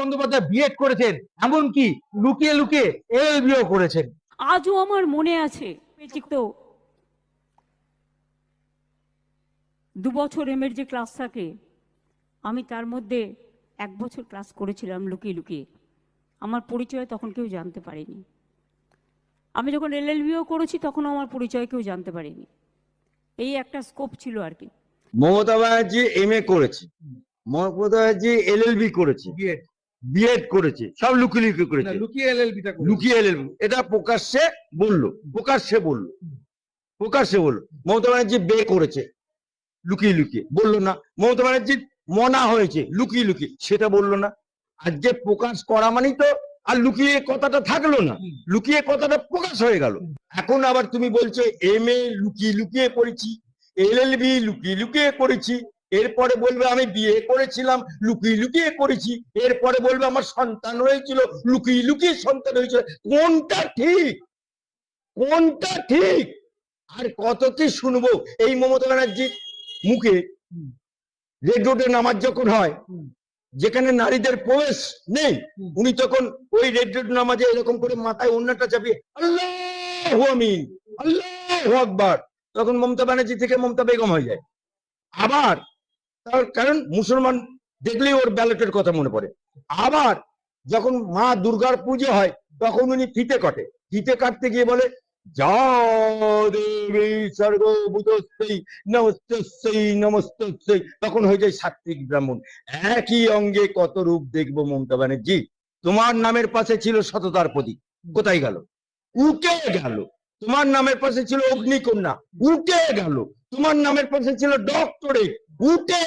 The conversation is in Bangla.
বন্দ্যোপাধ্যায় বিএড করেছেন, এমনকি লুকিয়ে লুকিয়ে এলএলবিও করেছেন। আজও আমার মনে আছে, তো 2 বছর এমের যে ক্লাস থাকে, আমি তার মধ্যে 1 বছর ক্লাস করেছিলাম লুকিয়ে লুকিয়ে। আমার পরিচয় তখন কেউ জানতে পারেনি। আমি যখন এলএলবিও করেছি তখন আমার পরিচয় কেউ জানতে পারেনি। এই একটা স্কোপ ছিল আর কি। মমতা ব্যানার্জি এমএ করেছে, মমতা ব্যানার্জি এলএলবি করেছে, বিএড করেছে, সব লুকিয়ে লুকিয়ে করেছে, লুকিয়ে এলএলবিটা লুকিয়ে এলএলবি। এটা প্রকাশ্যে বললো, প্রকাশ্যে বললো, প্রকাশ্যে বললো। মমতা ব্যানার্জি বে করেছে লুকিয়ে লুকিয়ে, বললো না। মমতা ব্যানার্জির মনা হয়েছে লুকিয়ে লুকিয়ে, সেটা বললো না। আজকে প্রকাশ করা মানেই তো আর লুকিয়ে কথাটা থাকলো না, লুকিয়ে কথাটা প্রকাশ হয়ে গেল। এখন আবার তুমি বলছো এমএ লুকিয়ে লুকিয়ে করেছি, এলএলবি লুকিয়ে লুকিয়ে করেছি, এরপরে বলবে আমি বিয়ে করেছিলাম লুকিয়ে লুকিয়ে করেছি, এরপরে বলবে আমার সন্তান হয়েছিল লুকিয়ে লুকিয়ে সন্তান হয়েছিল। কোনটা ঠিক, কোনটা ঠিক? আর কত কি শুনবো এই মমতা ব্যানার্জির মুখে। রেড রোডে নামাজ যখন হয়, যেখানে নারীদের প্রবেশ নেই, উনি তখন ওই রেড রোড নামাজে এরকম করে মাথায় ওড়নাটা চাপিয়ে আল্লাহু আমিন, আল্লাহু আকবার, তখন মমতা ব্যানার্জি থেকে মমতা বেগম হয়ে যায়। আবার তার কারণ মুসলমান দেখলেই ওর ব্যালটের কথা মনে পড়ে। আবার যখন মা দুর্গার পুজো হয় তখন উনি ফিতে কাটে, ফিতে কাটতে গিয়ে বলে যা দেবী সর্বভূতস্যৈ নমস্তস্যৈ নমস্তস্যৈ, তখন হয়ে যায় সাত্বিক ব্রাহ্মণ। একই অঙ্গে কত রূপ দেখবো মমতা ব্যানার্জি। তোমার নামের পাশে ছিল সততার প্রতীক, কোথায় গেল? উঠে গেল। তোমার নামের পাশে ছিল অগ্নিকন্যা, উঠে গেল। তোমার নামের পাশে ছিল ডক্টরেট, উঠে